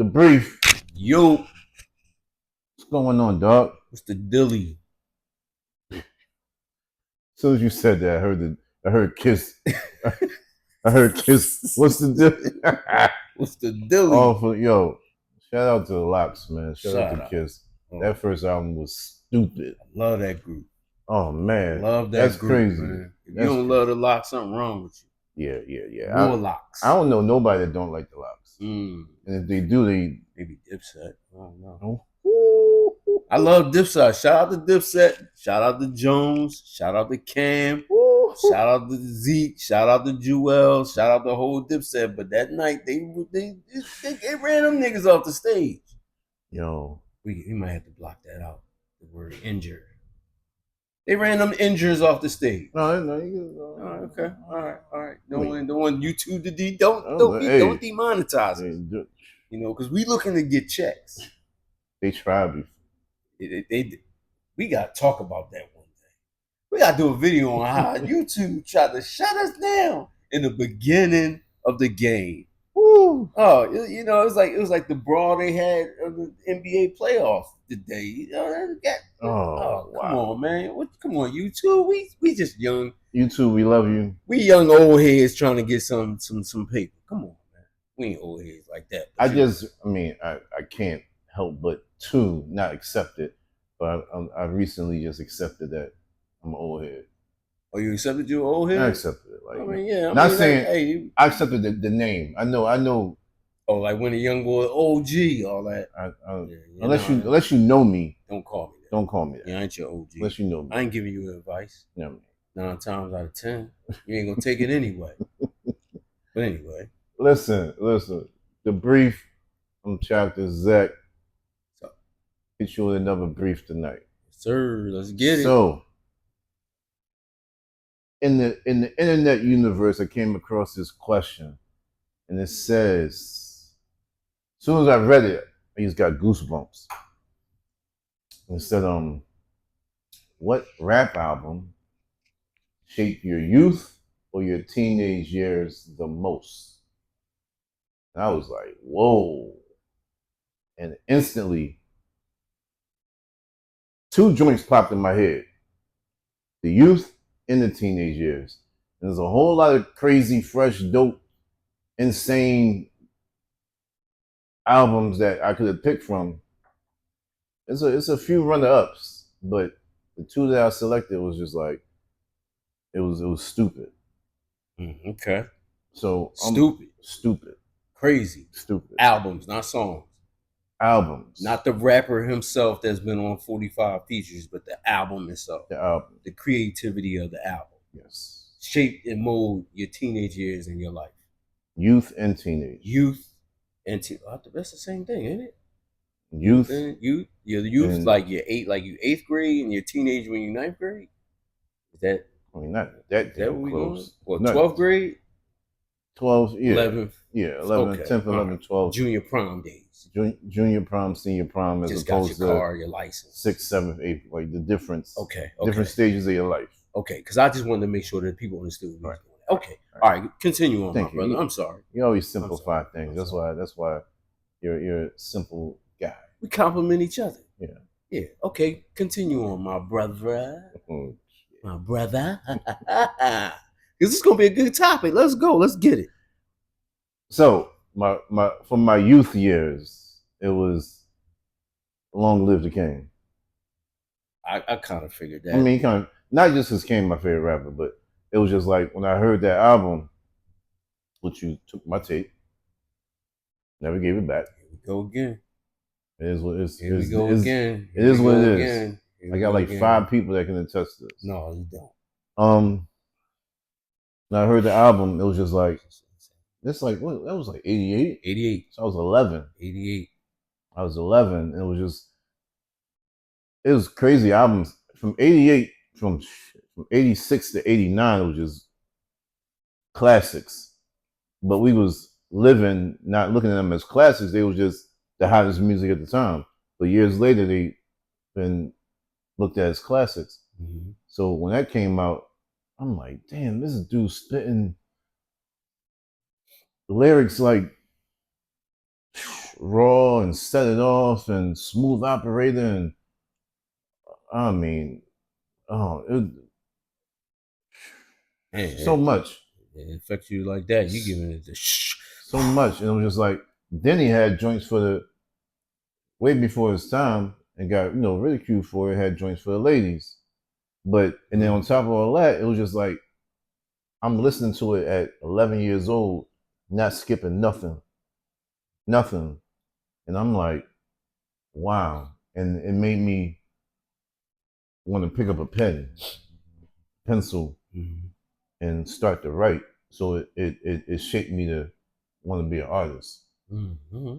The BRiEF. Yo, What's going on, dog? what's the dilly? As soon as you said that, I heard Kiss. I heard Kiss. What's the deal? What's the dilly? Oh, shout out to the Locks, man. Shout out to out. Kiss. Oh, That first album was stupid. I love that group. Oh man, Love that that's group, crazy. man. If That's you don't love the Locks, something wrong with you. Yeah. More Locks. I don't know nobody that don't like the Locks. And if they do, maybe Dipset. I don't know. Oh. I love Dipset. Shout out to Dipset. Shout out to Jones. Shout out to Cam. Shout out to Zeke. Shout out to Jewel. Shout out the whole Dipset. But that night they ran them niggas off the stage. Yo, we might have to block that out. The word injured. They ran them injures off the stage. No. Okay. All right. Don't want YouTube to don't demonetize it. You know, because we looking to get checks. They tried we got to talk about that one day. We got to do a video on how YouTube tried to shut us down in the beginning of the game. Woo! Oh, you know, it was like the brawl they had of the NBA playoff today. You know, wow. Come on, man. Come on, YouTube. We just young. YouTube, we love you. We young old heads trying to get some paper. Come on, man. We ain't old heads like that. I can't help but to not accept it. But I recently just accepted that I'm an old head. Oh, you accepted you're an old head? I accepted it. I accepted the name. I know. Oh, like when a young boy, OG, all that. Unless you know me, don't call me that. Don't call me that. Yeah, I ain't your OG. Unless you know me. I ain't giving you advice. No. 9 times out of 10, you ain't gonna take it anyway. But anyway, listen. The BRiEF from Chapter Zach. Hit you with another BRiEF tonight. Sir, let's get it. So, in the internet universe, I came across this question, and it says, as soon as I read it, I just got goosebumps. And it said, what rap album shaped your youth or your teenage years the most? And I was like, whoa. And instantly, 2 joints popped in my head. The youth and the teenage years. And there's a whole lot of crazy, fresh, dope, insane albums that I could have picked from. It's a few runner-ups, but the 2 that I selected was just like, it was stupid. Okay. So stupid. Crazy. Stupid. Albums, not songs. Albums. Not the rapper himself that's been on 45 features, but the album itself. The album. The creativity of the album. Yes. Shape and mold your teenage years in your life. Youth and teenage. That's the same thing, ain't it? Youth. Your youth, like your 8th grade, and your teenage when you're 9th grade. Is that? I mean, not that close. Well, 12th grade. 12, yeah. 11th. Yeah, 11, okay. 10th, 11th, 12th. Junior prom days. Junior prom, senior prom, as just opposed got your car, your license. 6th, 7th, 8th, like the difference. Okay. Different stages of your life. Okay, because I just wanted to make sure that people understood what was going on. Okay. All right. Continue on, my brother. I'm sorry. You always simplify things. That's why you're a simple guy. We compliment each other. Yeah. Yeah. Okay. Continue on, my brother. My brother. Because this is gonna be a good topic. Let's go. Let's get it. So from my youth years, it was Long Live the King. I kind of figured that. I mean, kind of not just because King my favorite rapper, but it was just like when I heard that album, which you took my tape, never gave it back. Here we go again. It is what it is. Here we go again. It is what it is. I got like 5 people that can attest to this. No, you don't. When I heard the album, it was just like, it's like, what? That was like 88? 88. So I was 11. 88. I was 11. It was crazy albums. From 88, from 86 to 89, it was just classics. But we was living, not looking at them as classics. They was just the hottest music at the time. But years later, they been looked at as classics. Mm-hmm. So when that came out, I'm like, damn, this dude spitting lyrics like raw and set it off and smooth operator and I mean, oh, Man, so much, it affects you like that. You giving it the so much, and it was just like then he had joints for the way before his time and got ridiculed for it. Had joints for the ladies, but and then on top of all that, it was just like I'm listening to it at 11 years old, not skipping nothing, nothing, and I'm like, wow, and it made me want to pick up a pencil, Mm-hmm. and start to write. So it shaped me to want to be an artist. Mm-hmm.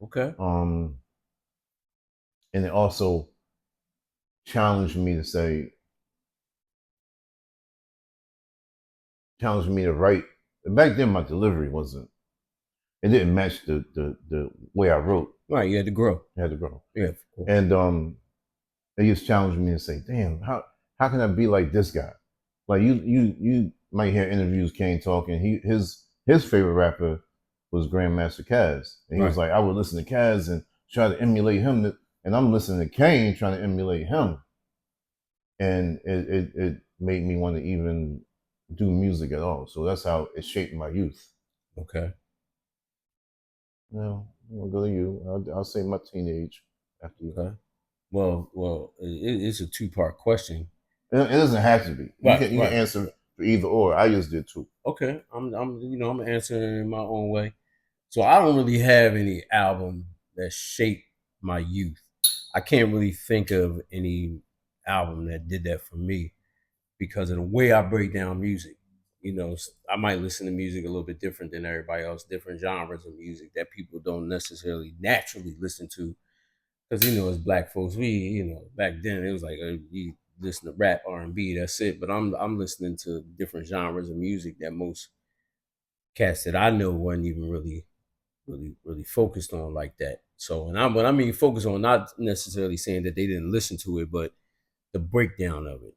Okay. And it also challenged me to say, challenged me to write. Back then, my delivery wasn't. It didn't match the way I wrote. Right, you had to grow. I had to grow. Yeah. And it just challenged me to say, damn, how can I be like this guy? Like you might hear interviews Kane talking. His favorite rapper was Grandmaster Caz. And he was like, I would listen to Caz and try to emulate him, and I'm listening to Kane trying to emulate him. And it made me want to even do music at all. So that's how it shaped my youth. Okay. Well, I'll go to you. I'll say my teenage after you. Okay. Well, it's a two-part question. It doesn't have to be. You can answer for either or. I just did too. Okay. I'm answering in my own way. So I don't really have any album that shaped my youth. I can't really think of any album that did that for me because of the way I break down music. I might listen to music a little bit different than everybody else, different genres of music that people don't necessarily naturally listen to. Because as black folks, we back then it was like you listen to rap, R&B, that's it. But I'm listening to different genres of music that most cats that I know wasn't even really focused on like that. So, and when I mean focus on, not necessarily saying that they didn't listen to it, but the breakdown of it,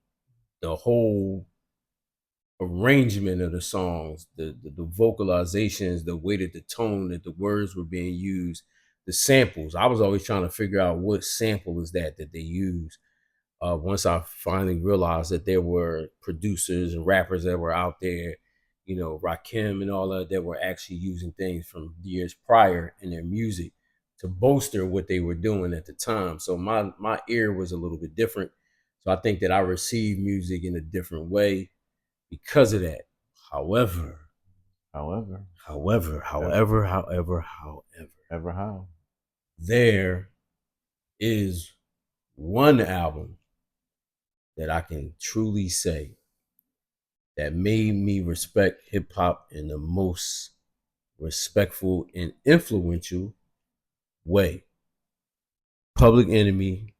the whole arrangement of the songs, the vocalizations, the way that the tone that the words were being used, the samples. I was always trying to figure out what sample is that they use. Once I finally realized that there were producers and rappers that were out there, Rakim and all that were actually using things from years prior in their music to bolster what they were doing at the time. So my ear was a little bit different. So I think that I received music in a different way because of that. However, Ever how? there is one album that I can truly say that made me respect hip hop in the most respectful and influential way. Public Enemy,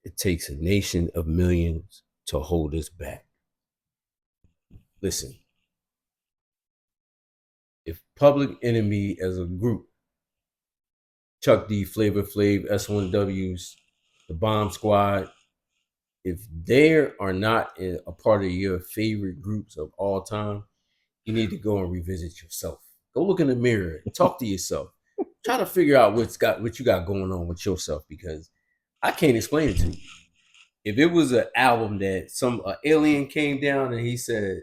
It Takes a Nation of Millions to Hold Us Back. Listen, if Public Enemy as a group, Chuck D, Flavor Flav, S1Ws, the Bomb Squad, if they are not a part of your favorite groups of all time, you need to go and revisit yourself. Go look in the mirror, talk to yourself, try to figure out what you got going on with yourself, because I can't explain it to you. If it was an album that some alien came down and he said,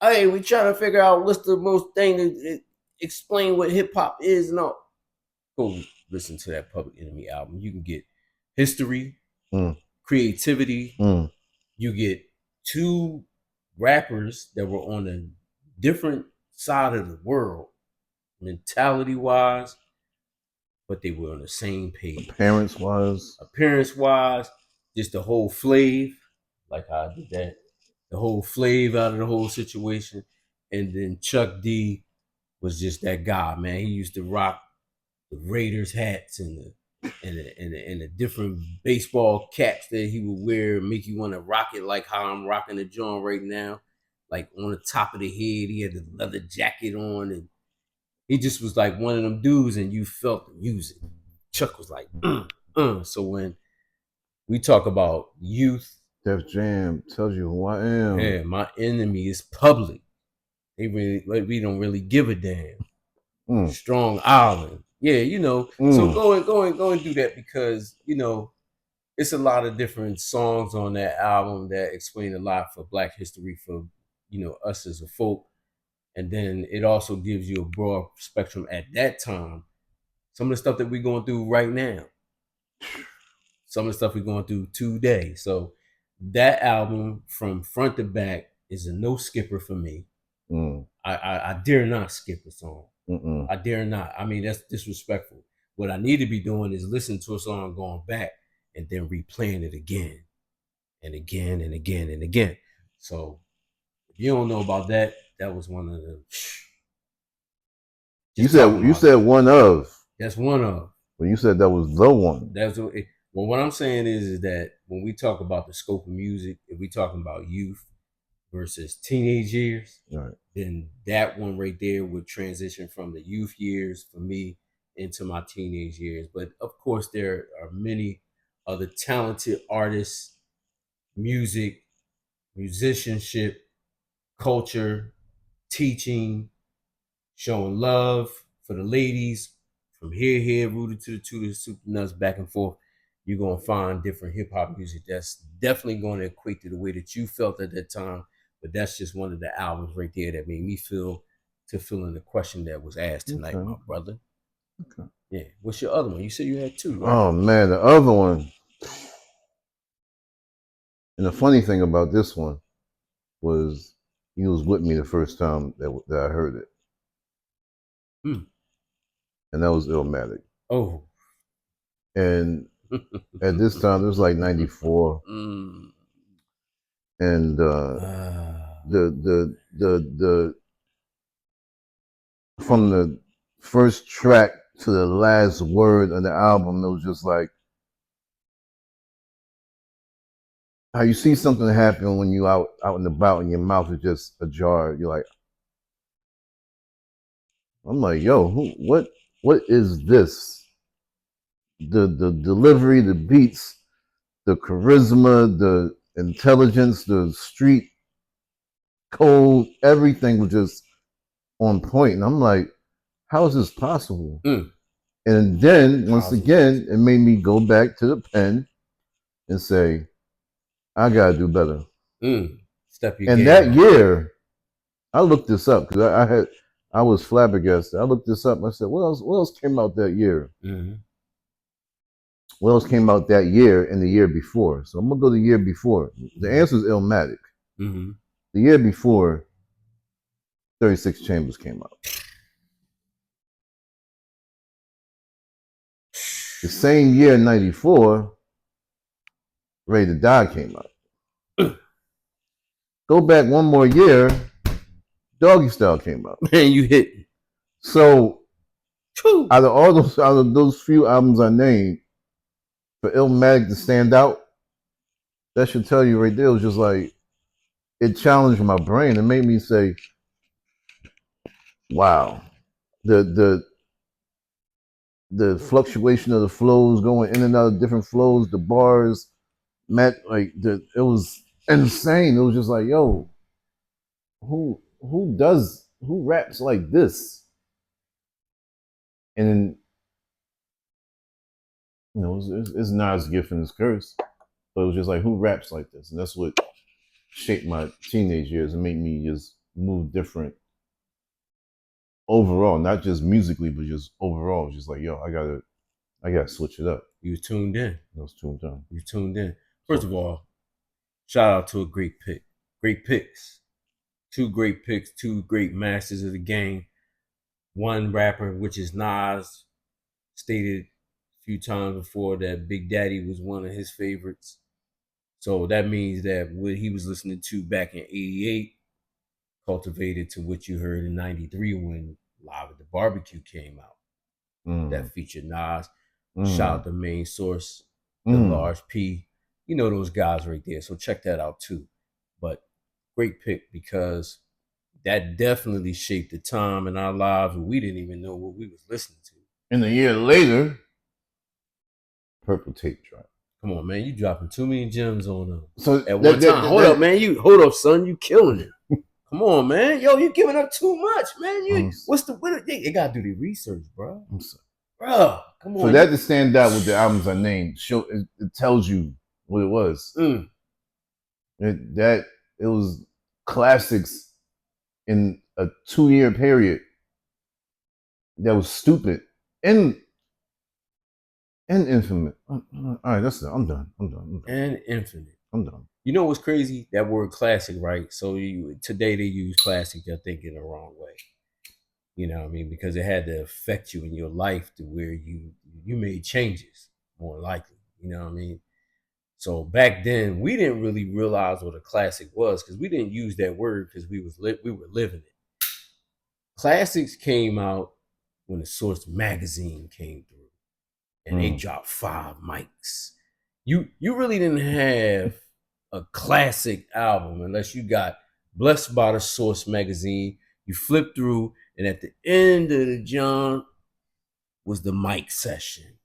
"Hey, we trying to figure out what's the most thing to explain what hip hop is," no, go listen to that Public Enemy album. You can get history, creativity. You get two rappers that were on a different side of the world, mentality wise, but they were on the same page. Appearance wise, just the whole Flav, like how I did that, the whole Flav out of the whole situation. And then Chuck D was just that guy, man. He used to rock the Raiders hats and the different baseball caps that he would wear, make you want to rock it like how I'm rocking the joint right now. Like on the top of the head, he had the leather jacket on, and he just was like one of them dudes, and you felt the music. Chuck was like, So when we talk about youth, Def Jam tells you who I am. Yeah, my enemy is public. We don't really give a damn. Strong Island. Yeah, you know. So go and do that because you know it's a lot of different songs on that album that explain a lot for Black history for you know us as a folk, and then it also gives you a broad spectrum at that time. Some of the stuff that we're going through right now, some of the stuff we're going through today. So that album from front to back is a no skipper for me. I dare not skip a song. I dare not. I mean, that's disrespectful. What I need to be doing is listening to a song going back and then replaying it again and again and again and again. So if you don't know about that, that was one of the. You said one of. That's one of. Well, you said that was the one. That's what. Well, what I'm saying is that when we talk about the scope of music, if we talking about youth versus teenage years, right, then that one right there would transition from the youth years for me into my teenage years. But of course, there are many other talented artists, music, musicianship, culture, teaching, showing love for the ladies from here, rooted to the tutor, super nuts, back and forth. You're gonna find different hip hop music that's definitely going to equate to the way that you felt at that time. But that's just one of the albums right there that made me feel in the question that was asked tonight, my brother. Okay. Yeah. What's your other one? You said you had two, right? Oh man, the other one. And the funny thing about this one was he was with me the first time that I heard it. And that was Illmatic. Oh. And at this time, it was like 94. And the from the first track to the last word of the album, it was just like how you see something happen when you out and about and your mouth is just ajar. You're like, I'm like, yo, what is this? The delivery, the beats, the charisma, the intelligence, the street code, everything was just on point. And I'm like, how is this possible? And then once again, it made me go back to the pen and say, I gotta do better. Step your and game that up. year, I looked this up because I was flabbergasted. I looked this up. I said, what else came out that year? What else came out that year and the year before? So I'm gonna go the year before. The answer is Illmatic. The year before, 36 Chambers came out. The same year, 94, Ready to Die came out. Go back one more year, Doggy Style came out. Man, you hit. So out of those few albums I named, for Illmatic to stand out, that should tell you right there. It was just like it challenged my brain. It made me say, "Wow, the fluctuation of the flows, going in and out of different flows, the bars, it was insane. It was just like, yo, who raps like this?" And then, you know, it's Nas' gift and his curse, but it was just like, who raps like this? And that's what shaped my teenage years and made me just move different overall, not just musically, but just overall. Just like, yo, I gotta switch it up. You tuned in. I was tuned in. You tuned in. First of all, shout out to a great pick. Great picks. Two great picks, two great masters of the game. One rapper, which is Nas, stated a few times before that Big Daddy was one of his favorites. So that means that what he was listening to back in 88 cultivated to what you heard in 93 when Live at the Barbecue came out. That featured Nas. Shout out to Main Source, the Large P. You know those guys right there. So check that out too. But great pick because that definitely shaped the time in our lives where we didn't even know what we was listening to. And a year later, Purple Tape drop. Come on, man, you dropping too many gems on them. So at one time. Hold up, man. Hold up, son. You killing it. Come on, man. Yo, you giving up too much, man. What it gotta do the research, bro. Bro, come For on. that to stand out with the albums I named, it tells you what it was. It was classics in a 2-year period that was stupid and infamous. All right, that's it. I'm done. And infinite. I'm done. You know what's crazy? That word classic, right? So today they use classic, they're thinking the wrong way. You know what I mean? Because it had to affect you in your life to where you made changes, more likely. You know what I mean? So back then we didn't really realize what a classic was because we didn't use that word because we were living it. Classics came out when the Source magazine came through and they dropped 5 mics. You really didn't have a classic album unless you got blessed by the Source magazine. You flip through, and at the end of the jump was the mic session.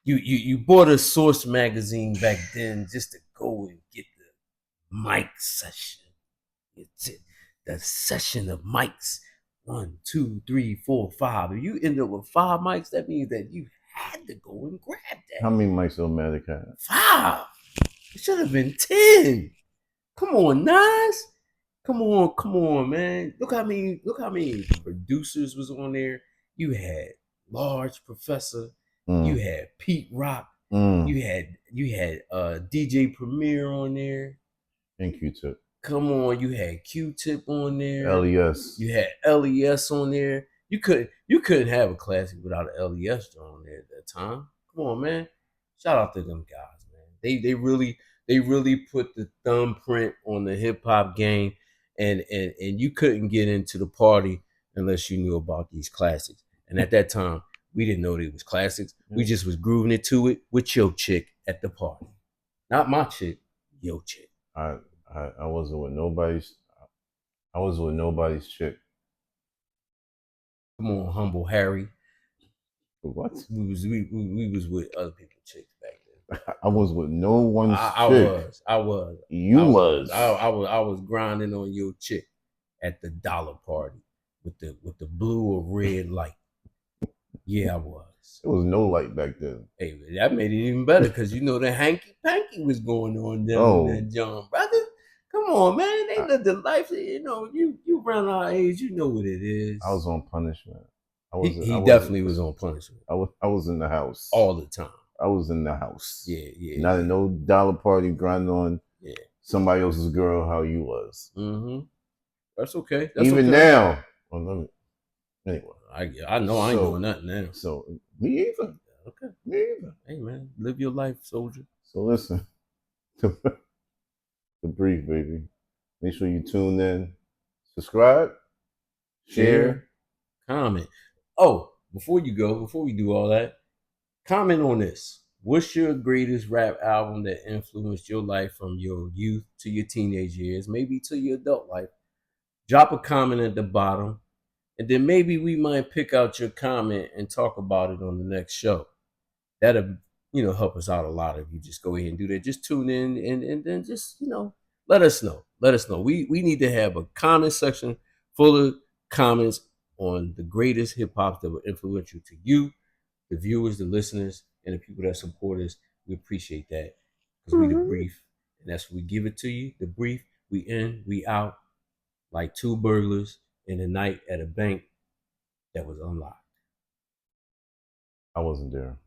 You bought a Source magazine back then just to go and get the mic session. It's it. The session of mics. 1, 2, 3, 4, 5. If you end up with 5 mics, that means that you had to go and grab that. How many mics Illmatic had? 5. It should have been 10. Come on, Nas. Come on, man. Look how many producers was on there. You had Large Professor. You had Pete Rock. You had DJ Premier on there. And Q-Tip. Come on, you had Q-Tip on there. LES. You had LES on there. You couldn't have a classic without an LES on there at that time. Come on, man. Shout out to them guys, man. They really put the thumbprint on the hip hop game, and you couldn't get into the party unless you knew about these classics. And at that time, we didn't know they was classics. We just was grooving it to it with your chick at the party. Not my chick, your chick. I wasn't with nobody's. I was with nobody's chick. Come on, humble Harry. What? We was with other people's chicks back then. I was with no one's I chick. I was. You was. I was grinding on your chick at the dollar party with the blue or red light. Yeah, I was. There was no light back then. Hey, that made it even better because you know the hanky panky was going on down there, John, brother. Come on, man. They lived the life. You know, you around our age, you know what it is. I was on punishment. He definitely was on punishment. I was in the house all the time. I was in the house. Yeah. Not in no dollar party grinding on somebody else's girl. How you was. That's okay. Even now. Well, anyway, I know I ain't doing nothing now. So me either. Okay. Me either. Hey man, live your life, soldier. So listen. The BRiEF, baby. Make sure you tune in, subscribe, share, comment. Oh, before you go, before we do all that, comment on this. What's your greatest rap album that influenced your life from your youth to your teenage years, maybe to your adult life? Drop a comment at the bottom, and then maybe we might pick out your comment and talk about it on the next show. That'll help us out a lot if you just go ahead and do that. Just tune in and then just let us know. Let us know. We need to have a comment section full of comments on the greatest hip hop that will influence you to you, the viewers, the listeners, and the people that support us. We appreciate that because we the BRiEF, and that's what we give it to you. The BRiEF. We in, we out, like 2 burglars in the night at a bank that was unlocked. I wasn't there.